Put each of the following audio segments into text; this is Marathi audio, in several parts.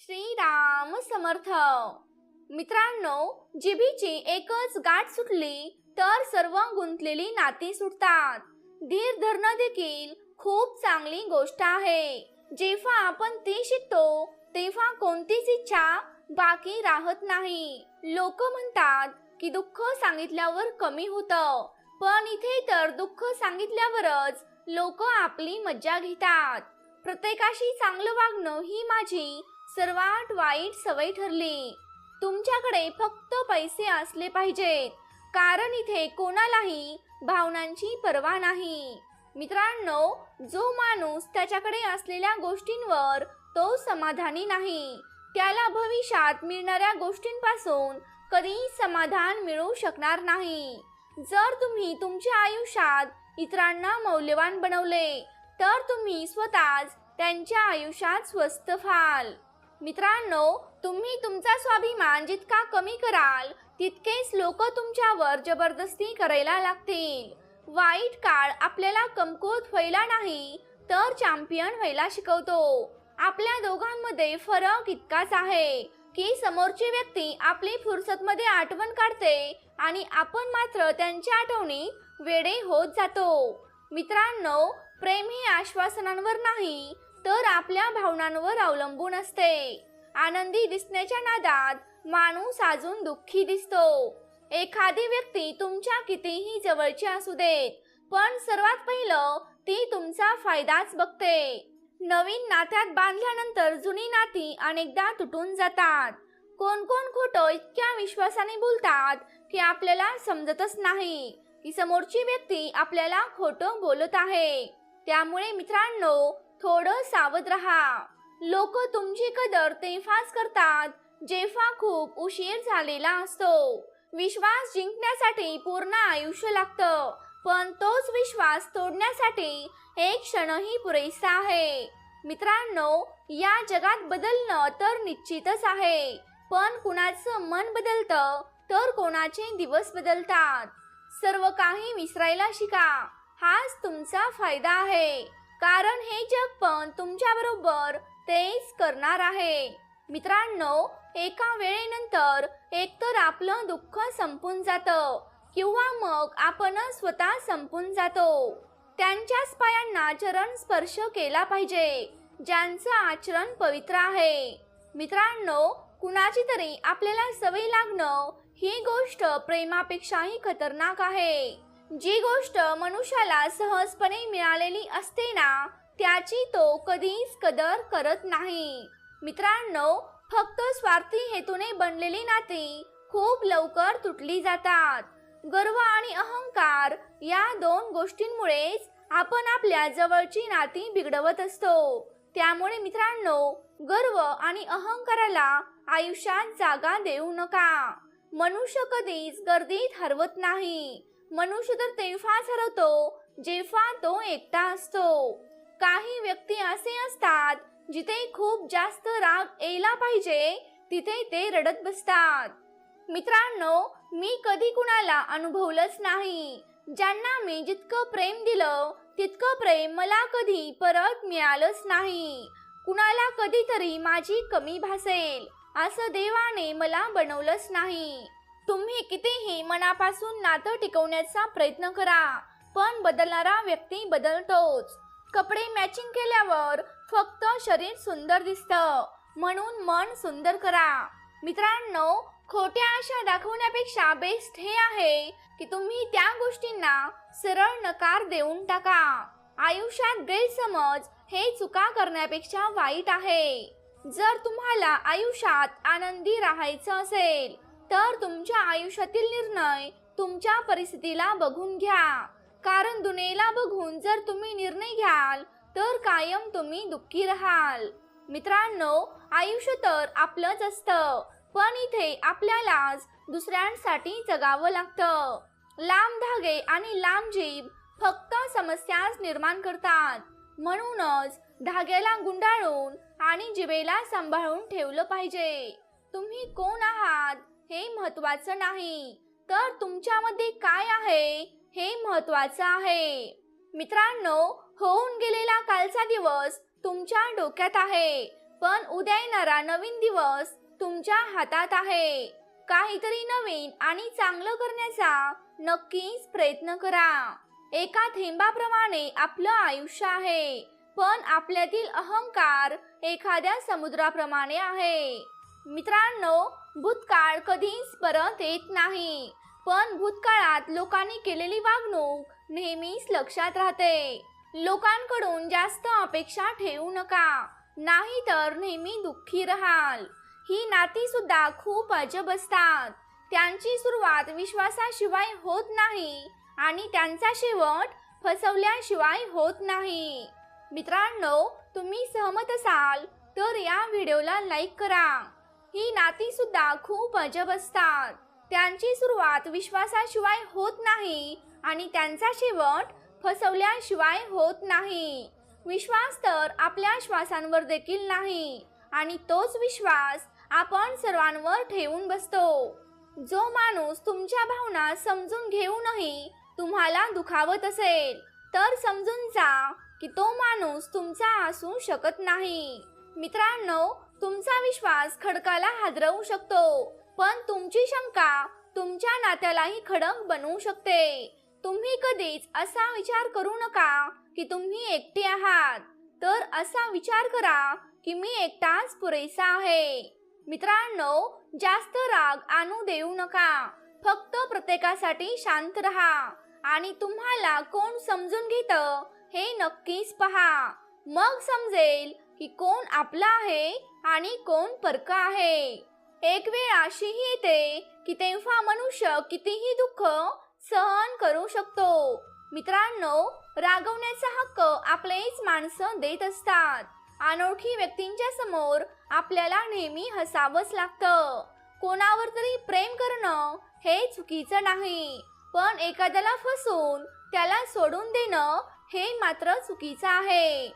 श्रीराम समर्थ. मित्रांनो, जिभेची एकच गाठ सुटली तर सर्व गुंतलेली नाती सुटतात. धीर धरणं देखील खूप चांगली गोष्ट आहे. जेव्हा आपण ती शिकतो तेव्हा कोणतीच इच्छा बाकी राहत नाही. लोक म्हणतात की दुःख सांगितल्यावर कमी होतं, पण इथे तर दुःख सांगितल्यावरच लोक आपली मज्जा घेतात. प्रत्येकाशी चांगलं वागणं ही माझी सर्वात वाईट सवय ठरली. तुमच्याकडे फक्त पैसे असले पाहिजेत, कारण इथे कोणालाही भावनांची पर्वा नाही. मित्रांनो, जो माणूस त्याच्याकडे असलेल्या गोष्टींवर तो समाधानी नाही, त्याला भविष्यात मिळणाऱ्या गोष्टींपासून कधी समाधान मिळू शकणार नाही. जर तुम्ही तुमच्या आयुष्यात इतरांना मौल्यवान बनवले तर तुम्ही स्वतःच त्यांच्या आयुष्यात स्वस्थ व्हाल. मित्रांनो, तुम्ही तुमचा स्वाभिमान जितका कमी कराल तितकेच लोक तुमच्यावर जबरदस्ती करायला लागतील. वाईट काळ आपल्याला कमकुवत व्हायला नाही तर चॅम्पियन व्हायला शिकवतो. आपल्या दोघांमध्ये फरक इतकाच आहे की समोरची व्यक्ती आपली फुरसतमध्ये आठवण काढते आणि आपण मात्र त्यांच्या आठवणीत वेडे होत जातो. मित्रांनो, प्रेम हे आश्वासनांवर नाही तर आपल्या भावनांवर अवलंबून असते. आनंदी दिसण्याच्या नादात माणूस अजून दुःखी दिसतो. एखादी व्यक्ती तुमच्या कितीही जवळची असू देत, पण सर्वात पहिलं ती तुमचा फायदाच बघते. नवीन नात्यात बांधल्यानंतर जुनी नाती अनेकदा तुटून जातात. कोण कोण खोटं इतक्या विश्वासाने बोलतात की आपल्याला समजतच नाही की समोरची व्यक्ती आपल्याला खोटं बोलत आहे. त्यामुळे मित्रांनो, थोडं सावध राहा. लोक तुमची कदर तेव्हाच करतात जेव्हा खूप उशीर झालेला असतो. विश्वास जिंकण्यासाठी पूर्ण आयुष्य लागतं, पण तोच विश्वास तोडण्यासाठी एक क्षणही पुरेसा आहे. मित्रांनो, या जगात बदलणं तर निश्चितच आहे, पण कुणाचं मन बदलतं तर कोणाचे दिवस बदलतात. सर्व काही विसरायला शिका, हाच तुमचा फायदा आहे, कारण हे जग पण तुमच्या बरोबर तेच करणार आहे. मित्रांनो, एका वेळेनंतर एकतर आपलं दुःख संपून जातं किंवा मग आपण स्वतः संपून जातो. त्यांच्याच पायांना चरण स्पर्श केला पाहिजे ज्यांचं आचरण पवित्र आहे. मित्रांनो, कुणाची तरी आपल्याला सवय लागणं ही गोष्ट प्रेमापेक्षाही खतरनाक आहे. जी गोष्ट मनुष्याला सहजपणे मिळालेली असते ना, त्याची तो कधीच कदर करत नाही. मित्रांनो, फक्त स्वार्थी हेतूने बनलेली नाती खूप लवकर तुटली जातात. गर्व आणि अहंकार या दोन गोष्टींमुळेच आपण आपल्या जवळची नाती बिघडवत असतो. त्यामुळे मित्रांनो, गर्व आणि अहंकाराला आयुष्यात जागा देऊ नका. मनुष्य कधीच गर्दीत हरवत नाही. मनुष्य तर तेव्हाच हरवतो जेव्हा तो एकटा असतो. काही व्यक्ती असे असतात जिथे खूप जास्त राग यायला पाहिजे तिथे ते रडत बसतात. मित्रांनो, मी कधी कुणाला अनुभवलंच नाही. ज्यांना मी जितकं प्रेम दिलं तितकं प्रेम मला कधी परत मिळालंच नाही. कुणाला कधीतरी माझी कमी भासेल असं देवाने मला बनवलंच नाही. तुम्ही कितीही मनापासून नातं टिकवण्याचा प्रयत्न करा, पण बदलणारा व्यक्ती बदलतोच. कपडे मॅचिंग केल्यावर फक्त शरीर सुंदर दिसतं, म्हणून मन सुंदर करा. मित्रांनो, खोट्या आशा दाखवण्यापेक्षा बेस्ट हे आहे की तुम्ही त्या गोष्टींना सरळ नकार देऊन टाका. आयुष्यात गैरसमज हे चुका करण्यापेक्षा वाईट आहे. जर तुम्हाला आयुष्यात आनंदी राहायचं असेल तर तुमच्या आयुष्यातील निर्णय तुमच्या परिस्थितीला बघून घ्या, कारण दुनियेला बघून जर तुम्ही निर्णय घ्याल तर कायम तुम्ही दुःखी राहाल. मित्रांनो, आयुष्य तर आपलंच असतं, पण इथे आपल्यालाच दुसऱ्यांसाठी जगावं लागतं. लांब धागे आणि लांब जीभ फक्त समस्याच निर्माण करतात. म्हणूनच धाग्याला गुंडाळून आणि जिभेला सांभाळून ठेवलं पाहिजे. तुम्ही कोण आहात हे महत्त्वाचं नाही, तर तुमच्यामध्ये काय आहे हे महत्त्वाचं आहे. मित्रांनो, होऊन गेलेला कालचा दिवस तुमच्या डोक्यात आहे, पण उद्या येणारा नवीन दिवस तुमच्या हातात आहे. काहीतरी नवीन आणि चांगलं करण्याचा नक्कीच प्रयत्न करा. एका थेंबाप्रमाणे आपलं आयुष्य आहे, पण आपल्यातील अहंकार एखाद्या समुद्राप्रमाणे आहे. मित्रांनो, भूतकाळ कधीच परत येत नाही, पण भूतकाळात लोकांनी केलेली वागणूक नेहमीच लक्षात राहते. लोकांकडून जास्त अपेक्षा ठेवू नका, नाहीतर नेहमी दुःखी राहाल. ही नाती सुद्धा खूप अजब असतात. त्यांची सुरुवात विश्वासाशिवाय होत नाही आणि त्यांचा शेवट फसवल्याशिवाय होत नाही. मित्रांनो, तुम्ही सहमत असाल तर या व्हिडिओला लाईक करा. ही नाती सुद्धा खूप अजब असतात. त्यांची सुरुवात विश्वासाशिवाय होत नाही आणि त्यांचा शेवट फसवल्याशिवाय होत नाही. विश्वास तर आपल्या श्वासांवर देखील नाही आणि तोच विश्वास आपण सर्वांवर ठेवून बसतो. जो माणूस तुमच्या भावना समजून घेऊनही तुम्हाला दुखावत असेल तर समजून जा की तो माणूस तुमचा असू शकत नाही. मित्रांनो, तुमचा विश्वास खडकाला हादरवू शकतो, पण तुमची शंका तुमच्या नात्यालाही खडक बनवू शकते. तुम्ही कधीच असा विचार करू नका की तुम्ही एकटे आहात, तर असा विचार करा की मी एकटाच पुरेसा आहे. मित्रांनो, जास्त राग आणू देऊ नका. फक्त प्रत्येकासाठी शांत राहा आणि तुम्हाला कोण समजून घेतं हे नक्कीच पहा. मग समजेल की कोण आपला आहे आणि कोण परका आहे. एक वेळ अशीही येते की तेव्हा मनुष्य कितीही दुःख सहन करू शकतो. मित्रांनो, रागवण्याचा हक्क आपलेच माणसं देत असतात. अनोळखी व्यक्तींच्या समोर आपल्याला नेहमी हसावंच लागतं. कोणावर तरी प्रेम करणं हे चुकीचं नाही, पण एखाद्याला फसवून त्याला सोडून देणं हे मात्र चुकीचं आहे.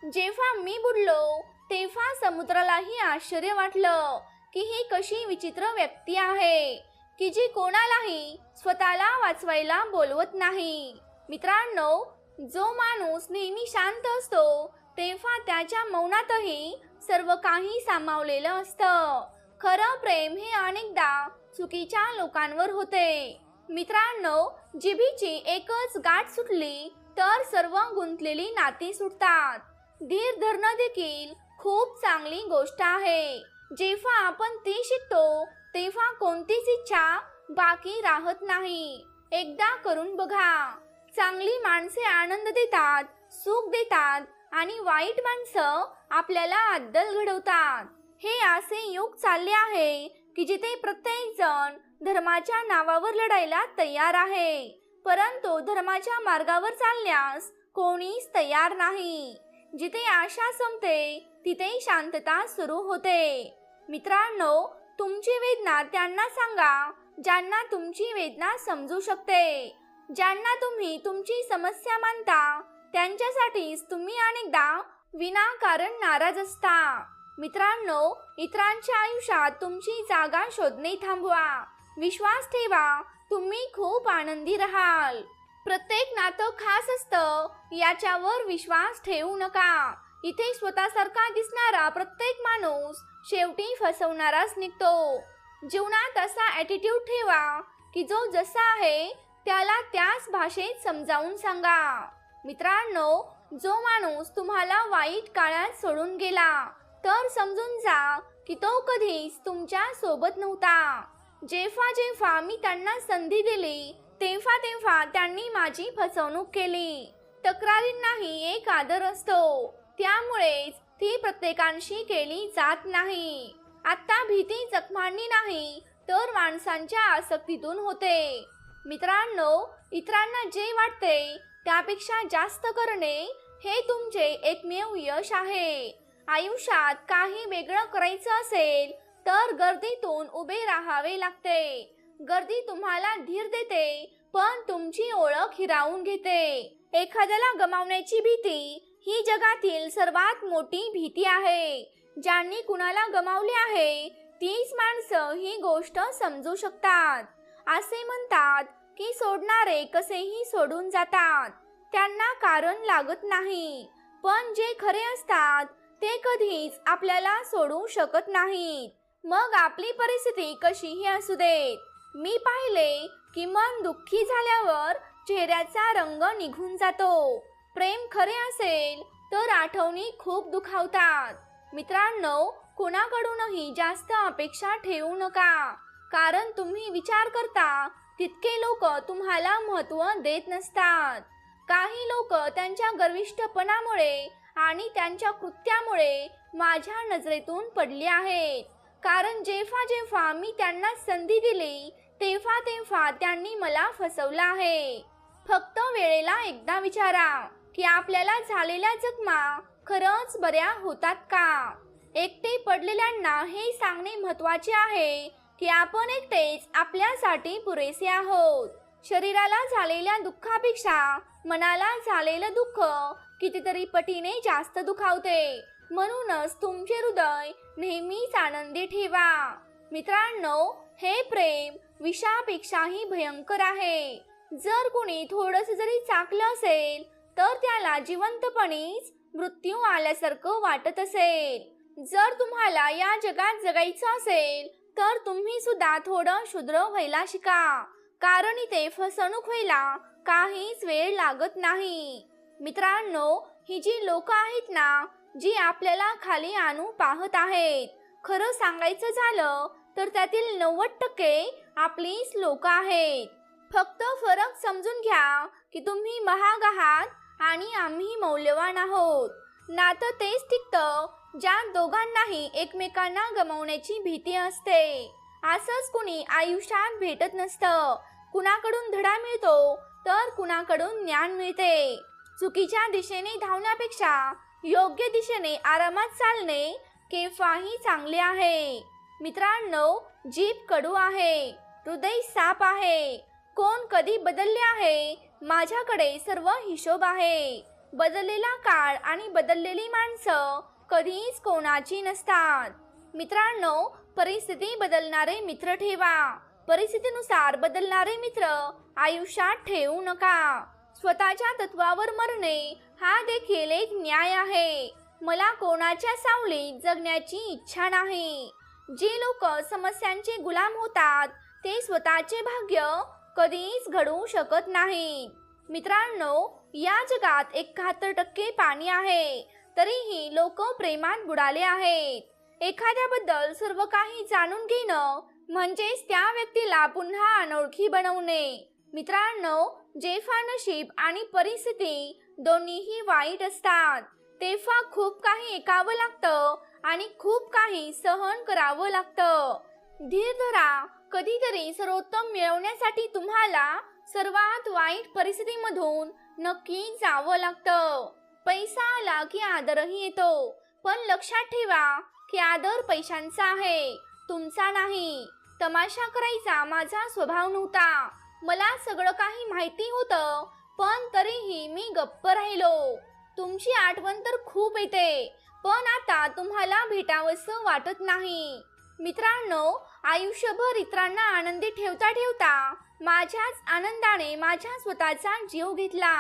जेव्हा मी बुडलो तेव्हा समुद्रालाही आश्चर्य वाटलं की ही कशी विचित्र व्यक्ती आहे की जी कोणालाही स्वतःला वाचवायला बोलवत नाही. मित्रांनो, जो माणूस नेहमी शांत असतो तेव्हा त्याच्या मौनातही सर्व काही सामावलेलं असतं. खरं प्रेम हे अनेकदा चुकीच्या लोकांवर होते. मित्रांनो, जिभेची एकच गाठ सुटली तर सर्व गुंतलेली नाती सुटतात. धीर धरणं देखील खूप चांगली गोष्ट आहे. जेव्हा आपण ती शिकतो तेव्हा कोणतीच इच्छा बाकी राहत नाही. एकदा करून बघा. चांगली माणसे आनंद देतात, सुख देतात आणि वाईट माणसं आपल्याला अद्दल घडवतात. हे असे युग चालले आहे की जिथे प्रत्येक जण धर्माच्या नावावर लढायला तयार आहे, परंतु धर्माच्या मार्गावर चालण्यास कोणीच तयार नाही. जिथे आशा संपते तिथे शांतता सुरू होते. मित्रांनो, तुमची वेदना त्यांना सांगा ज्यांना तुमची वेदना समजू शकते. ज्यांना तुम्ही तुमची समस्या मानता त्यांच्यासाठीच तुम्ही अनेकदा विनाकारण नाराज असता. मित्रांनो, इतरांच्या आयुष्यात तुमची जागा शोधणे थांबवा. विश्वास ठेवा, तुम्ही खूप आनंदी राहाल. प्रत्येक नातं खास असतं याच्यावर विश्वास ठेवू नका. इथे स्वतःसारखा दिसणारा प्रत्येक माणूस शेवटी फसवणाराच निघतो. जीवनात असा ॲटिट्यूड ठेवा की जो जसा आहे त्याला त्याच भाषेत समजावून सांगा. मित्रांनो, जो माणूस तुम्हाला वाईट काळात सोडून गेला तर समजून जा की तो कधीच तुमच्या सोबत नव्हता. जेव्हा जेव्हा मी त्यांना संधी दिली तेव्हा तेव्हा त्यांनी माझी फसवणूक केली. तक्रारींनाही एक आदर असतो, त्यामुळेच ती प्रत्येकांशी केली जात नाही. आता भीती जखमांनी नाही तर माणसांच्या आसक्तीतून होते. मित्रांनो, इतरांना जे वाटते त्यापेक्षा जास्त करणे हे तुमचे एकमेव यश आहे. आयुष्यात काही वेगळं करायचं असेल तर गर्दीतून उभे राहावे लागते. गर्दी तुम्हाला धीर देते, पण तुमची ओळख हिरावून घेते. एखाद्याला गमावण्याची भीती ही जगातील सर्वात मोठी भीती आहे. ज्यांनी कुणाला गमावले आहे तीच माणसं ही गोष्ट समजू शकतात. असे म्हणतात की सोडणारे कसेही सोडून जातात, त्यांना कारण लागत नाही. पण जे खरे असतात ते कधीच आपल्याला सोडू शकत नाहीत. मग आपली परिस्थिती कशीही असू देत. मी पाहिले की मन दुःखी झाल्यावर चेहऱ्याचा रंग निघून जातो. प्रेम खरे असेल तर आठवणी खूप दुखावतात. मित्रांनो, कोणाकडूनही जास्त अपेक्षा ठेवू नका, कारण तुम्ही विचार करता तितके लोक तुम्हाला महत्त्व देत नसतात. काही लोक त्यांच्या गर्विष्ठपणामुळे आणि त्यांच्या कृत्यामुळे माझ्या नजरेतून पडले आहेत, कारण जेव्हा जेव्हा मी त्यांना संधी दिली तेव्हा तेव्हा त्यांनी मला फसवलं आहे. फक्त वेळेला एकदा विचारा की आपल्याला झालेल्या जखमा खरंच बऱ्या होतात का. एकटे पडलेल्यांना हे सांगणे महत्त्वाचे आहे की आपण एकटेच आपल्यासाठी पुरेसे आहोत. शरीराला झालेल्या दुःखापेक्षा मनाला झालेलं दुःख कितीतरी पटीने जास्त दुखावते. म्हणूनच तुमचे हृदय नेहमीच आनंदी ठेवा. मित्रांनो, हे प्रेम विषापेक्षाही भयंकर आहे. जर कुणी थोडंसं जरी चाकलं असेल तर त्याला जिवंतपणीच मृत्यू आल्यासारखं वाटत असेल. जर तुम्हाला या जगात जगायचं असेल तर तुम्ही सुद्धा थोडं शुद्र व्हायला शिका, कारण इथे फसवणूक व्हायला काहीच वेळ लागत नाही. मित्रांनो, ही जी लोक आहेत ना, जी आपल्याला खाली आणू पाहत आहेत, खरं सांगायचं झालं तर त्यातील 90% आपलीच लोक आहेत. फक्त फरक समजून घ्या की तुम्ही महाग आहात आणि आम्ही मौल्यवान आहोत. नातं तेच टिकतं ज्यात दोघांनाही एकमेकांना गमावण्याची भीती असते. असंच कुणी आयुष्यात भेटत नसतं. कुणाकडून धडा मिळतो तर कुणाकडून ज्ञान मिळते. चुकीच्या दिशेने धावण्यापेक्षा योग्य दिशेने आरामात चालणे केव्हाही चांगले आहे. मित्रांनो, जीभ कडू आहे, हृदय साप आहे. कोण कधी बदलले आहे, माझ्याकडे सर्व हिशोब आहे. बदललेला काळ आणि बदललेली माणसं कधीच कोणाची नसतात. मित्रांनो, परिस्थिती बदलणारे मित्र ठेवा, परिस्थितीनुसार बदलणारे मित्र आयुष्यात ठेवू नका. स्वतःच्या तत्वावर मरणे हा देखील एक न्याय आहे. मला कोणाच्या सावलीत जगण्याची इच्छा नाही. जे लोक समस्यांचे गुलाम होतात ते स्वतःचे भाग्य कधीच घडवू शकत नाहीत. मित्रांनो, या जगात 71% पाणी आहे, तरीही लोक प्रेमात बुडाले आहेत. एखाद्याबद्दल सर्व काही जाणून घेणं म्हणजेच त्या व्यक्तीला पुन्हा अनोळखी बनवणे. मित्रांनो, जेव्हा नशीब आणि परिस्थिती दोन्हीही वाईट असतात तेव्हा खूप काही ऐकावं लागतं आणि खूप काही सहन करावं लागतं. धीर धरा. कधीतरी सर्वोत्तम मिळवण्यासाठी तुम्हाला सर्वात वाईट परिस्थितीमधून नक्की जावं लागतं. पैसा आला की आदरही येतो, पण लक्षात ठेवा की आदर पैशांचा आहे, तुमचा नाही. तमाशा करायचा माझा स्वभाव नव्हता. मला सगळं काही माहिती होतं, पण तरीही मी गप्प राहिलो. तुमची आठवण तर खूप येते, पण आता तुम्हाला भेटावंसं वाटत नाही. मित्रांनो, आयुष्यभर इतरांना आनंदी ठेवता ठेवता माझ्याच आनंदाने माझ्या स्वतःचा जीव घेतला.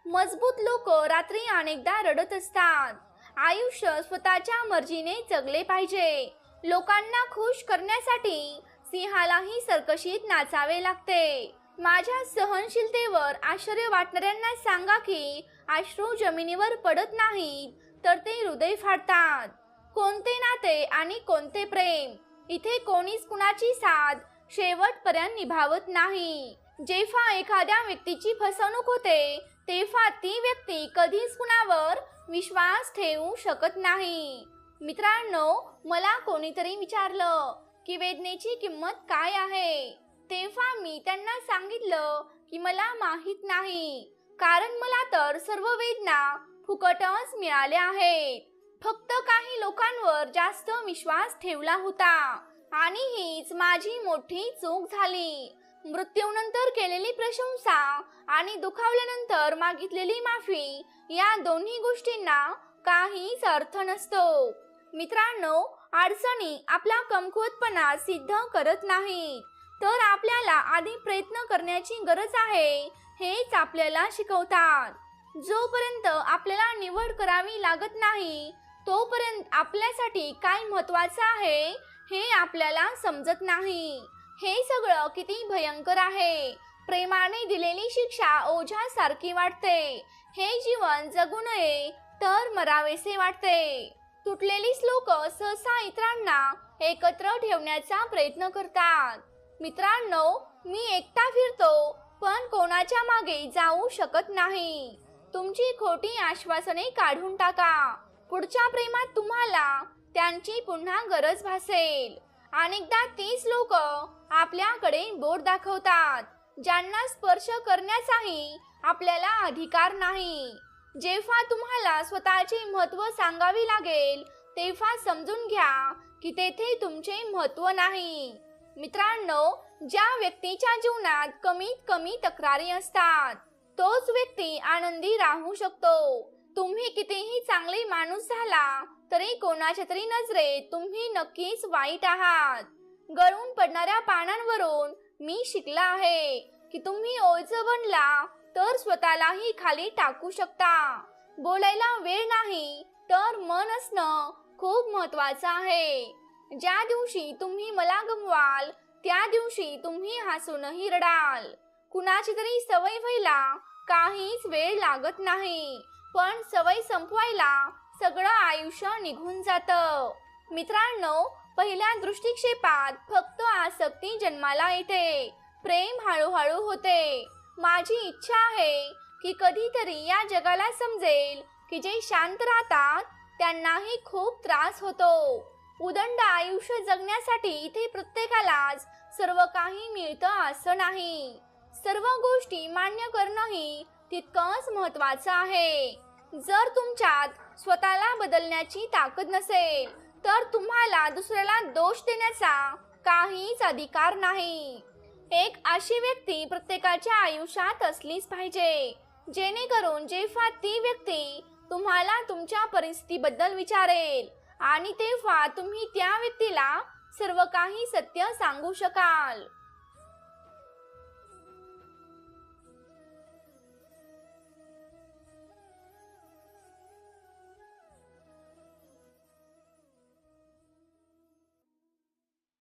मजबूत लोक रात्री अनेकदा रडत असतात. आयुष्य स्वतःच्या मर्जीने जगले पाहिजे. लोकांना खुश करण्यासाठी सिंहालाही सर्कशीत नाचावे लागते. माझ्या सहनशीलतेवर आश्चर्य वाटणाऱ्यांना सांगा की अश्रू जमिनीवर पडत नाहीत तर ते हृदय फाडतात. कोणते नाते आणि कोणते प्रेम, इथे कोणीच कुणाची साथ शेवटपर्यंत निभावत नाही. जेव्हा एखाद्या व्यक्तीची फसवणूक होते तेव्हा ती व्यक्ती कधीच कुणावर विश्वास ठेवू शकत नाही. मित्रांनो, मला कोणीतरी विचारलं की वेदनेची किंमत काय आहे, तेव्हा मी त्यांना सांगितलं की मला माहित नाही, कारण मला तर सर्व वेदना फुकटच मिळाल्या आहेत. फक्त काही लोकांवर जास्त विश्वास ठेवला होता आणि हीच माझी मोठी चूक झाली. मृत्यूनंतर केलेली प्रशंसा आणि दुखावल्यानंतर मागितलेली माफी या दोन्ही गोष्टींना काहीच अर्थ नसतो. मित्रांनो, अडचणी आपला कमकुवतपणा सिद्ध करत नाहीत, तर आपल्याला आधी प्रयत्न करण्याची गरज आहे हेच आपल्याला शिकवतात. जोपर्यंत आपल्याला निवड करावी लागत नाही तोपर्यंत आपल्यासाठी काय महत्त्वाचं आहे हे आपल्याला समजत नाही. हे सगळं किती भयंकर आहे. प्रेमाने दिलेली शिक्षा ओझ्यासारखी वाटते. हे जीवन जगू नये तर मरावेसे वाटते. तुटलेली श्लोक सहसा इतरांना एकत्र ठेवण्याचा प्रयत्न करतात. मित्रांनो, मी एकटा फिरतो पण कोणाच्या मागे जाऊ शकत नाही. तुमची खोटी आश्वासने काढून टाका. पुढच्या प्रेमात तुम्हाला त्यांची पुन्हा गरज भासेल. अनेकदा तीच लोक आपल्याकडे बोट दाखवतात, ज्यांना स्पर्श करण्याचाही आपल्याला अधिकार नाही. जेव्हा तुम्हाला स्वतःचे महत्त्व सांगावे लागेल तेव्हा समजून घ्या की तेथे तुमचे महत्त्व नाही. मित्रांनो, ज्या व्यक्तीच्या जीवनात कमीत कमी तक्रारी असतात तोच व्यक्ती आनंदी राहू शकतो. तुम्ही कितीही चांगले माणूस झाला तरी कोणाच्या तरी नजरेत तुम्ही नक्कीच वाईट आहात. गळून पडणाऱ्या पानांवरून मी शिकला आहे की तुम्ही ओझं बनला तर स्वतःलाही खाली टाकू शकता. बोलायला वेळ नाही तर मन असणं खूप महत्त्वाचं आहे. ज्या दिवशी तुम्ही मला गमवाल त्या दिवशी तुम्ही हसूनही रडाल. कुणाची तरी सवय व्हायला काहीच वेळ लागत नाही, पण सवय संपवायला सगळं आयुष्य निघून जातं. मित्रांनो, पहिल्या दृष्टिक्षेपात फक्त आसक्ती जन्माला येते, प्रेम हळूहळू होते. माझी इच्छा आहे की कधीतरी या जगाला समजेल की जे शांत राहतात त्यांनाही खूप त्रास होतो. उदंड आयुष्य जगण्यासाठी इथे प्रत्येकालाच सर्व काही मिळतं असं नाही. सर्व गोष्टी मान्य करणंही तितकंच महत्त्वाचं आहे. जर तुमच्यात स्वतःला बदलण्याची ताकद नसेल तर तुम्हाला दुसऱ्याला दोष देण्याचा काहीच अधिकार नाही. एक अशी व्यक्ती प्रत्येकाच्या आयुष्यात असलीच पाहिजे, जेणेकरून जेव्हा ती व्यक्ती तुम्हाला तुमच्या परिस्थितीबद्दल विचारेल आणि तेव्हा तुम्ही त्या व्यक्तीला सर्व काही सत्य सांगू शकाल.